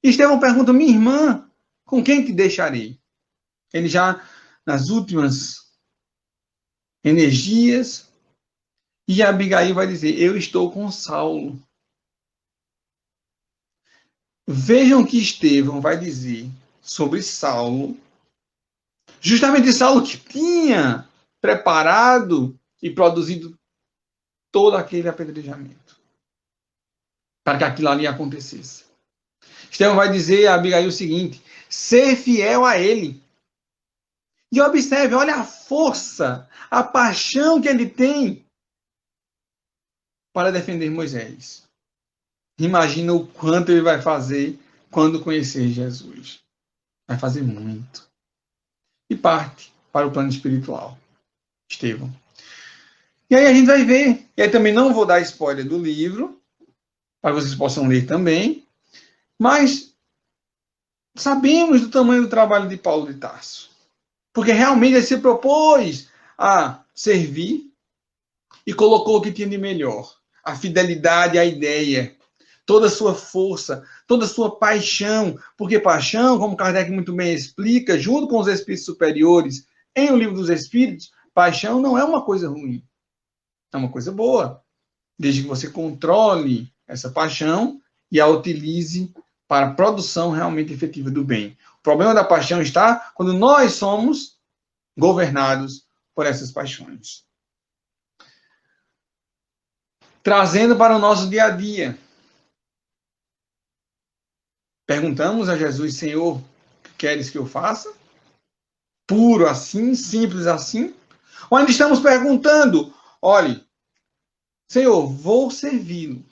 E Estevão pergunta: minha irmã, com quem te deixarei? Ele já nas últimas energias, e Abigail vai dizer: eu estou com Saulo. Vejam o que Estevão vai dizer sobre Saulo, justamente Saulo que tinha preparado e produzido todo aquele apedrejamento para que aquilo ali acontecesse. Estevão vai dizer a Abigail o seguinte: ser fiel a ele. E observe, olha a força, a paixão que ele tem para defender Moisés. Imagina o quanto ele vai fazer quando conhecer Jesus. Vai fazer muito. E parte para o plano espiritual. Estevão. E aí a gente vai ver. E aí também não vou dar spoiler do livro, para que vocês possam ler também. Mas sabemos do tamanho do trabalho de Paulo de Tarso. Porque realmente ele se propôs a servir e colocou o que tinha de melhor. A fidelidade à ideia. Toda a sua força, toda a sua paixão. Porque paixão, como Kardec muito bem explica, junto com os espíritos superiores, em O Livro dos Espíritos, paixão não é uma coisa ruim. É uma coisa boa. Desde que você controle essa paixão e a utilize para a produção realmente efetiva do bem. O problema da paixão está quando nós somos governados por essas paixões. trazendo para o nosso dia a dia. Perguntamos a Jesus: Senhor, o que queres que eu faça? Puro assim, simples assim? Ou ainda estamos perguntando: olhe, Senhor, vou servi-lo,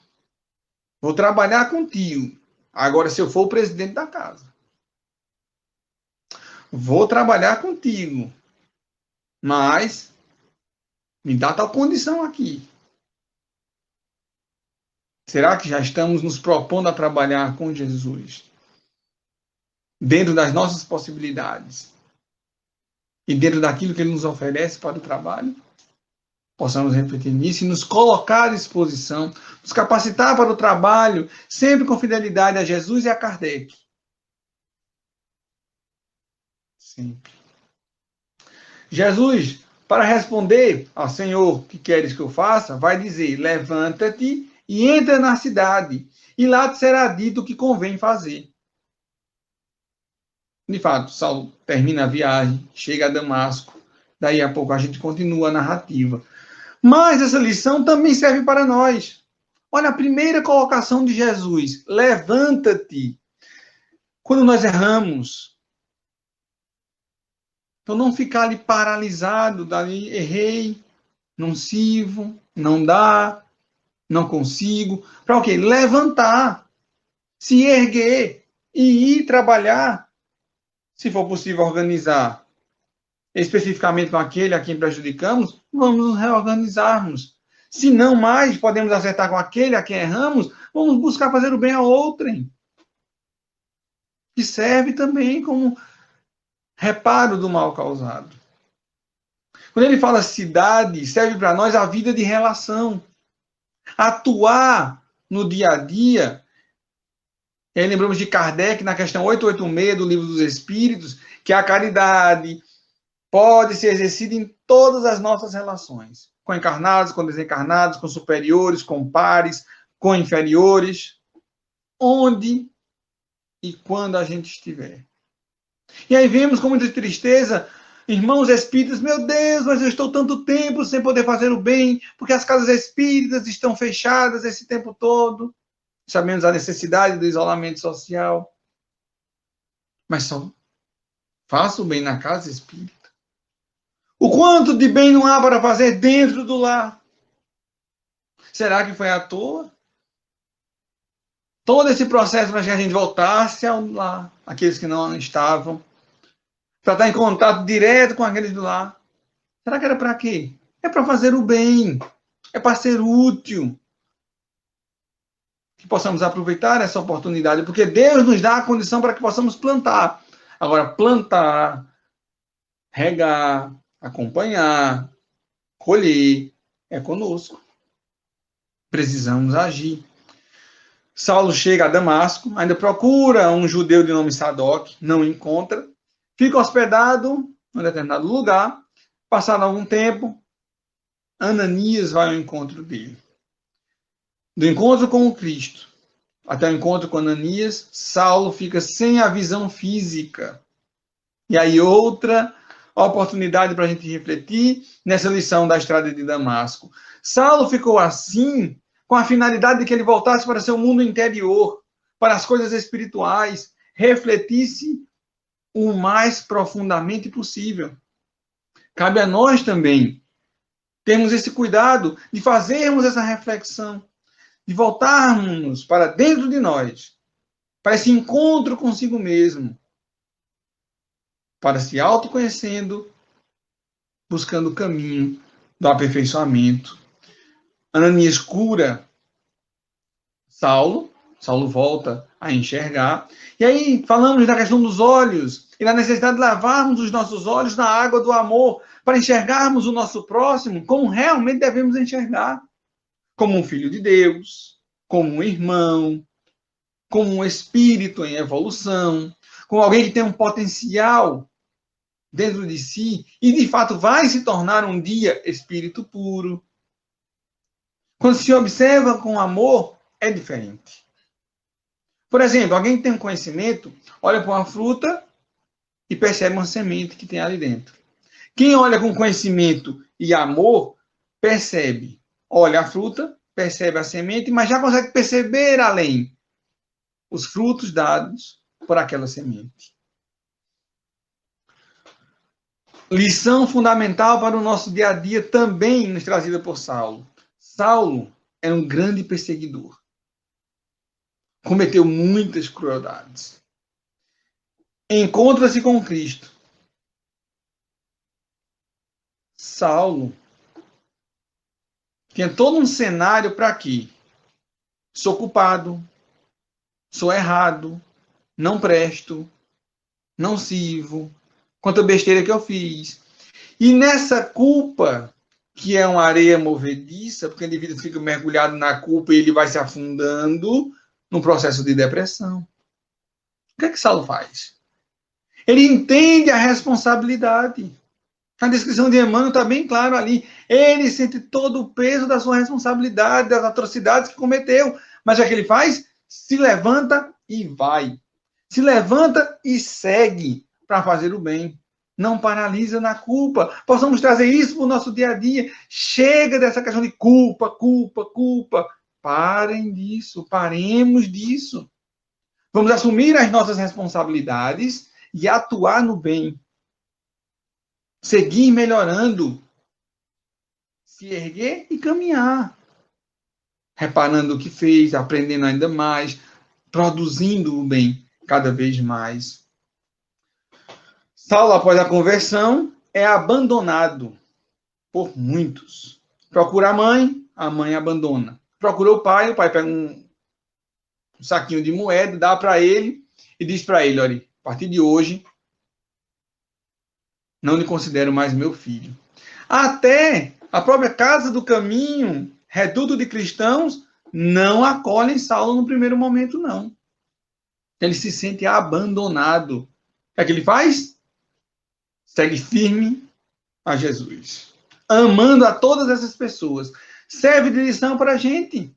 vou trabalhar contigo. Agora, se eu for o presidente da casa, vou trabalhar contigo, mas me dá tal condição aqui. Será que já estamos nos propondo a trabalhar com Jesus? Dentro das nossas possibilidades e dentro daquilo que Ele nos oferece para o trabalho? Possamos refletir nisso e nos colocar à disposição, nos capacitar para o trabalho, sempre com fidelidade a Jesus e a Kardec. Sempre. Jesus, para responder ao Senhor, que queres que eu faça, vai dizer: levanta-te e entra na cidade, e lá te será dito o que convém fazer. De fato, Saulo termina a viagem, chega a Damasco, daí a pouco a gente continua a narrativa. Mas essa lição também serve para nós. Olha a primeira colocação de Jesus: levanta-te. Quando nós erramos, então não ficar ali paralisado, dali errei, não sirvo, não dá, não consigo. Para o quê? Levantar, se erguer e ir trabalhar. Se for possível organizar especificamente com aquele a quem prejudicamos, vamos nos reorganizarmos. Se não mais podemos acertar com aquele a quem erramos, vamos buscar fazer o bem a outrem. Que serve também como reparo do mal causado. Quando ele fala cidade, serve para nós a vida de relação. Atuar no dia a dia. E aí lembramos de Kardec na questão 886 do Livro dos Espíritos, que a caridade pode ser exercida em todas as nossas relações. Com encarnados, com desencarnados, com superiores, com pares, com inferiores. Onde e quando a gente estiver. E aí vemos com muita tristeza, irmãos espíritas: meu Deus, mas eu estou tanto tempo sem poder fazer o bem, porque as casas espíritas estão fechadas esse tempo todo. Sabemos a necessidade do isolamento social. Mas só faça o bem na casa espírita. O quanto de bem não há para fazer dentro do lar? Será que foi à toa? Todo esse processo para que a gente voltasse ao lar, aqueles que não estavam, para estar em contato direto com aqueles do lar. Será que era para quê? É para fazer o bem, é para ser útil. Que possamos aproveitar essa oportunidade, porque Deus nos dá a condição para que possamos plantar. Agora, plantar, regar, acompanhar, colher, é conosco. Precisamos agir. Saulo chega a Damasco, ainda procura um judeu de nome Sadoc, não encontra, fica hospedado em um determinado lugar. Passado algum tempo, Ananias vai ao encontro dele. Do encontro com o Cristo até o encontro com Ananias, Saulo fica sem a visão física. E aí outra oportunidade para a gente refletir nessa lição da estrada de Damasco. Saulo ficou assim com a finalidade de que ele voltasse para seu mundo interior, para as coisas espirituais, refletisse o mais profundamente possível. Cabe a nós também termos esse cuidado de fazermos essa reflexão, de voltarmos para dentro de nós, para esse encontro consigo mesmo, para se autoconhecendo, buscando o caminho do aperfeiçoamento. Ananias cura Saulo volta a enxergar. E aí falamos da questão dos olhos e da necessidade de lavarmos os nossos olhos na água do amor para enxergarmos o nosso próximo como realmente devemos enxergar. Como um filho de Deus, como um irmão, como um espírito em evolução, como alguém que tem um potencial dentro de si e de fato vai se tornar um dia espírito puro. Quando se observa com amor, é diferente. Por exemplo, alguém que tem um conhecimento, olha para uma fruta e percebe uma semente que tem ali dentro. Quem olha com conhecimento e amor, percebe, olha a fruta percebe a semente, mas já consegue perceber além os frutos dados por aquela semente. Lição fundamental para o nosso dia a dia também nos trazida por Saulo. Saulo era um grande perseguidor. Cometeu muitas crueldades. Encontra-se com Cristo. Saulo tinha todo um cenário para quê? Sou culpado, sou errado, não presto, não sirvo, quanta besteira que eu fiz. E nessa culpa, que é uma areia movediça, porque o indivíduo fica mergulhado na culpa e ele vai se afundando num processo de depressão. O que é que Saulo faz? Ele entende a responsabilidade. A descrição de Emmanuel está bem claro ali. Ele sente todo o peso da sua responsabilidade, das atrocidades que cometeu. Mas o que ele faz? Se levanta e vai. Se levanta e segue para fazer o bem. Não paralisa na culpa. Possamos trazer isso para o nosso dia a dia. Chega dessa questão de culpa, culpa, culpa. Parem disso, paremos disso. Vamos assumir as nossas responsabilidades e atuar no bem. Seguir melhorando. Se erguer e caminhar. Reparando o que fez, aprendendo ainda mais, produzindo o bem cada vez mais. Saulo, após a conversão, é abandonado por muitos. Procura a mãe abandona. Procura o pai pega um saquinho de moeda, dá para ele e diz para ele, olha, a partir de hoje, não lhe considero mais meu filho. Até a própria Casa do Caminho, reduto de cristãos, não acolhem Saulo no primeiro momento, não. Ele se sente abandonado. O que é que ele faz? Segue firme a Jesus. Amando a todas essas pessoas. Serve de lição para a gente.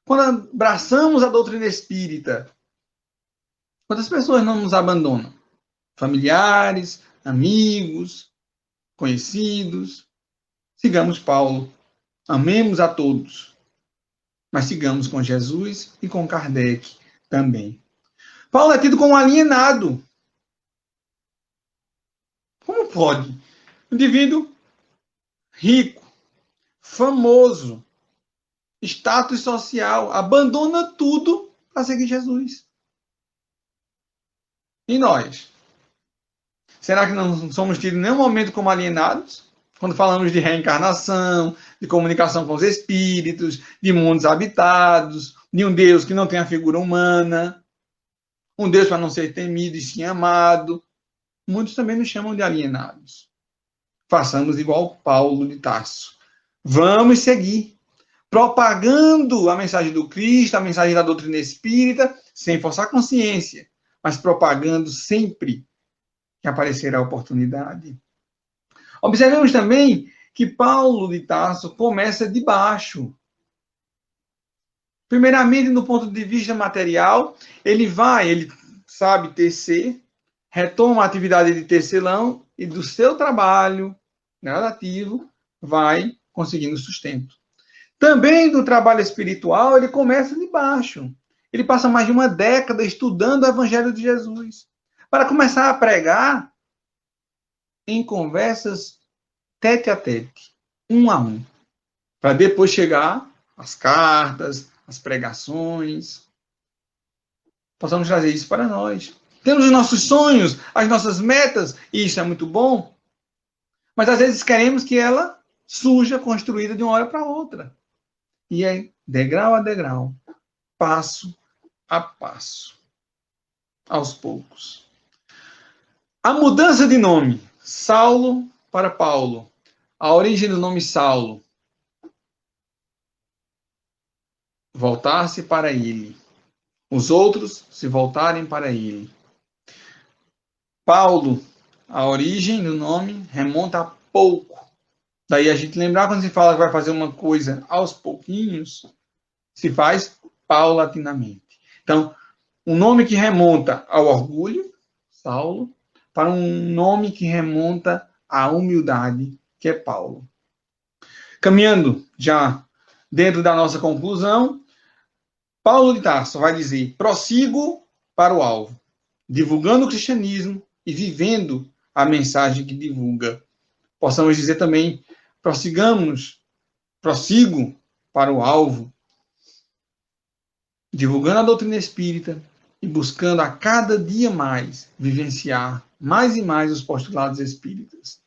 Quando abraçamos a doutrina espírita, quantas pessoas não nos abandonam? Familiares, amigos, conhecidos. Sigamos Paulo. Amemos a todos. Mas sigamos com Jesus e com Kardec também. Paulo é tido como alienado. Como pode? Um indivíduo rico, famoso, status social, abandona tudo para seguir Jesus. E nós? Será que não somos tidos em nenhum momento como alienados? Quando falamos de reencarnação, de comunicação com os espíritos, de mundos habitados, de um Deus que não tem a figura humana, um Deus para não ser temido e sim amado. Muitos também nos chamam de alienados. Façamos igual Paulo de Tarso. Vamos seguir, propagando a mensagem do Cristo, a mensagem da doutrina espírita, sem forçar a consciência, mas propagando sempre que aparecer a oportunidade. Observemos também que Paulo de Tarso começa de baixo. Primeiramente, do ponto de vista material, ele sabe tecer, retoma a atividade de tecelão e do seu trabalho gradativo vai conseguindo sustento. Também do trabalho espiritual, ele começa de baixo. Ele passa mais de uma década estudando o Evangelho de Jesus, para começar a pregar em conversas tete a tete, um a um, para depois chegar às cartas, às pregações. Possamos trazer isso para nós. Temos os nossos sonhos, as nossas metas, e isso é muito bom, mas às vezes queremos que ela surja construída de uma hora para outra. E é degrau a degrau, passo a passo, aos poucos. A mudança de nome, Saulo para Paulo. A origem do nome Saulo. Voltar-se para ele. Os outros se voltarem para ele. Paulo, a origem do nome remonta a pouco. Daí a gente lembrar quando se fala que vai fazer uma coisa aos pouquinhos, se faz paulatinamente. Então, um nome que remonta ao orgulho, Saulo, para um nome que remonta à humildade, que é Paulo. Caminhando já dentro da nossa conclusão, Paulo de Tarso vai dizer: prossigo para o alvo, divulgando o cristianismo e vivendo a mensagem que divulga. Possamos dizer também: prossigo para o alvo, divulgando a doutrina espírita e buscando a cada dia mais vivenciar mais e mais os postulados espíritas.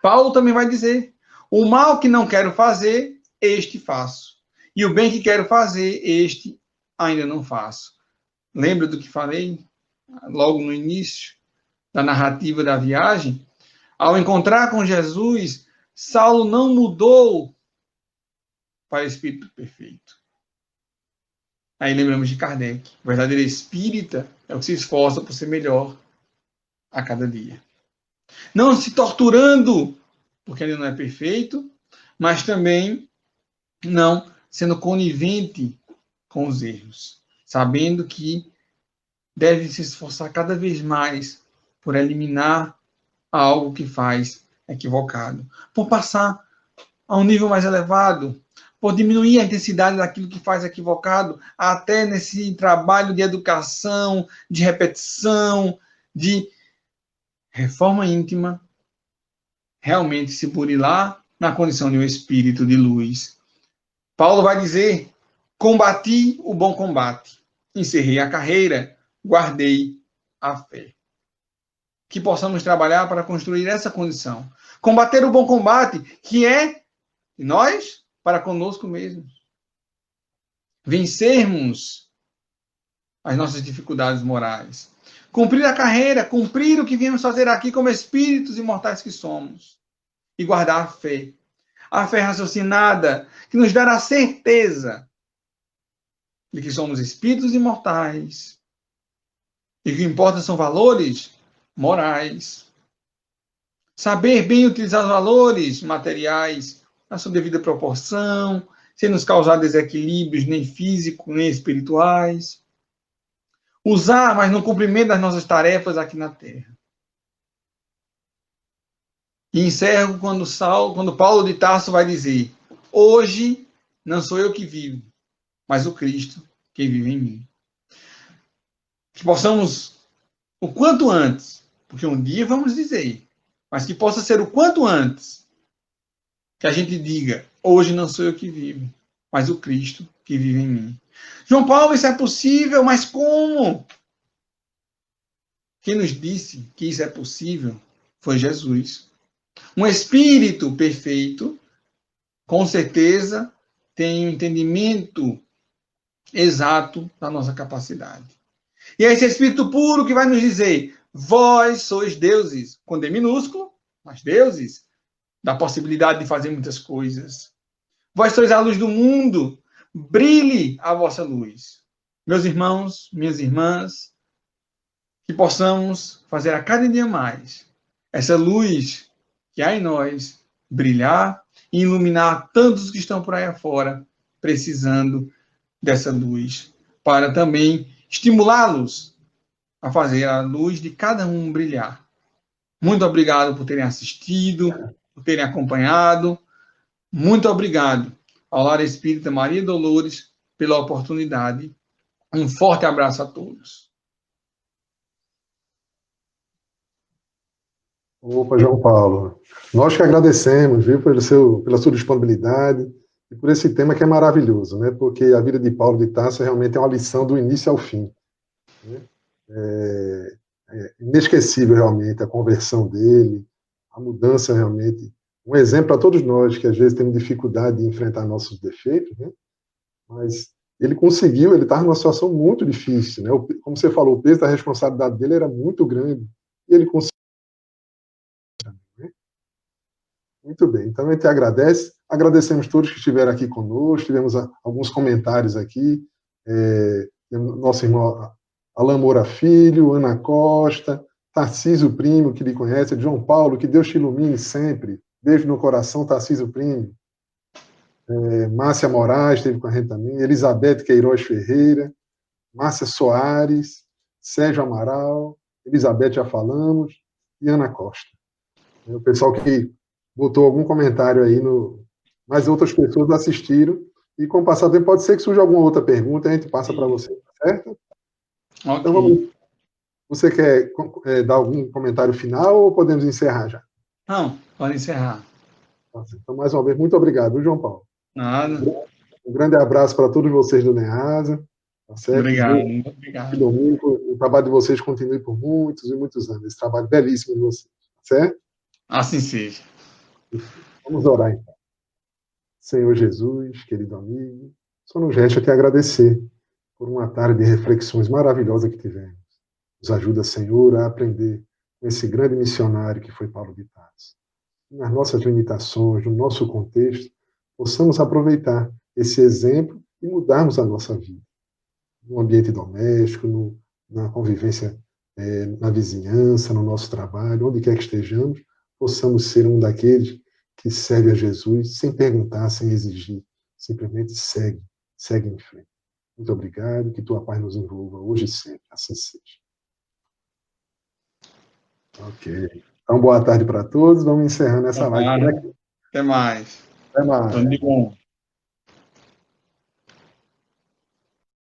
Paulo também vai dizer: o mal que não quero fazer, este faço. E o bem que quero fazer, este ainda não faço. Lembra do que falei logo no início da narrativa da viagem? Ao encontrar com Jesus, Saulo não mudou para o espírito perfeito. Aí lembramos de Kardec. O verdadeiro espírita é o que se esforça por ser melhor a cada dia. Não se torturando, porque ele não é perfeito, mas também não sendo conivente com os erros, sabendo que deve se esforçar cada vez mais por eliminar algo que faz equivocado, por passar a um nível mais elevado, por diminuir a intensidade daquilo que faz equivocado, até nesse trabalho de educação, de repetição, de reforma íntima, realmente se burilar na condição de um espírito de luz. Paulo vai dizer: combati o bom combate, encerrei a carreira, guardei a fé. Que possamos trabalhar para construir essa condição. Combater o bom combate, que é nós para conosco mesmos. Vencermos as nossas dificuldades morais. Cumprir a carreira, cumprir o que viemos fazer aqui como espíritos imortais que somos. E guardar a fé. A fé raciocinada, que nos dará certeza de que somos espíritos imortais. E o que importa são valores morais. Saber bem utilizar os valores materiais na sua devida proporção, sem nos causar desequilíbrios nem físicos, nem espirituais. Usar, mas no cumprimento das nossas tarefas aqui na Terra. E encerro quando Paulo de Tarso vai dizer: hoje não sou eu que vivo, mas o Cristo que vive em mim. Que possamos, o quanto antes, porque um dia vamos dizer, mas que possa ser o quanto antes, que a gente diga: hoje não sou eu que vivo, mas o Cristo que vive em mim. João Paulo, isso é possível, mas como? Quem nos disse que isso é possível foi Jesus. Um espírito perfeito, com certeza, tem um entendimento exato da nossa capacidade. E é esse espírito puro que vai nos dizer: vós sois deuses, com D minúsculo, mas deuses, da possibilidade de fazer muitas coisas. Vós sois a luz do mundo, brilhe a vossa luz. Meus irmãos, minhas irmãs, que possamos fazer a cada dia mais essa luz que há em nós brilhar e iluminar tantos que estão por aí afora precisando dessa luz, para também estimulá-los a fazer a luz de cada um brilhar. Muito obrigado por terem assistido, por terem acompanhado. Muito obrigado ao Lar Espírita Maria Dolores pela oportunidade. Um forte abraço a todos. Opa, João Paulo, nós que agradecemos, viu, pela sua disponibilidade e por esse tema que é maravilhoso, né? Porque a vida de Paulo de Tarso realmente é uma lição do início ao fim, né? É inesquecível realmente a conversão dele, a mudança realmente, um exemplo para todos nós que às vezes temos dificuldade de enfrentar nossos defeitos, né? Mas ele conseguiu, ele estava numa situação muito difícil, né? Como você falou, o peso da responsabilidade dele era muito grande e ele conseguiu. Muito bem, então a gente agradece, agradecemos todos que estiveram aqui conosco, tivemos alguns comentários aqui, nosso irmão Alain Moura Filho, Ana Costa, Tarcísio Primo, que lhe conhece, João Paulo, que Deus te ilumine sempre, beijo no coração, Tarcísio Primo, Márcia Moraes esteve com a gente também, Elizabeth Queiroz Ferreira, Márcia Soares, Sérgio Amaral, Elizabeth já falamos, e Ana Costa. O pessoal que botou algum comentário aí mas outras pessoas assistiram, e com o passar do tempo pode ser que surja alguma outra pergunta, a gente passa para você, certo? Ok. Então vamos. Você quer dar algum comentário final ou podemos encerrar já? Não, pode encerrar. Então, mais uma vez, muito obrigado, João Paulo. Nada. Um grande abraço para todos vocês do NEASA, tá certo? Obrigado, muito obrigado. Que domingo o trabalho de vocês continue por muitos e muitos anos. Esse trabalho belíssimo de vocês, tá certo? Assim seja. Vamos orar, então. Senhor Jesus, querido amigo, só nos resta te agradecer por uma tarde de reflexões maravilhosa que tivemos. Nos ajuda, Senhor, a aprender com esse grande missionário que foi Paulo de Tarso. Nas nossas limitações, no nosso contexto, possamos aproveitar esse exemplo e mudarmos a nossa vida. No ambiente doméstico, na convivência, na vizinhança, no nosso trabalho, onde quer que estejamos, possamos ser um daqueles que serve a Jesus sem perguntar, sem exigir. Simplesmente segue em frente. Muito obrigado, que tua paz nos envolva hoje e sempre. Assim seja. Ok. Então, boa tarde para todos. Vamos encerrando essa live por aqui. Até mais. Até mais. Tudo de bom.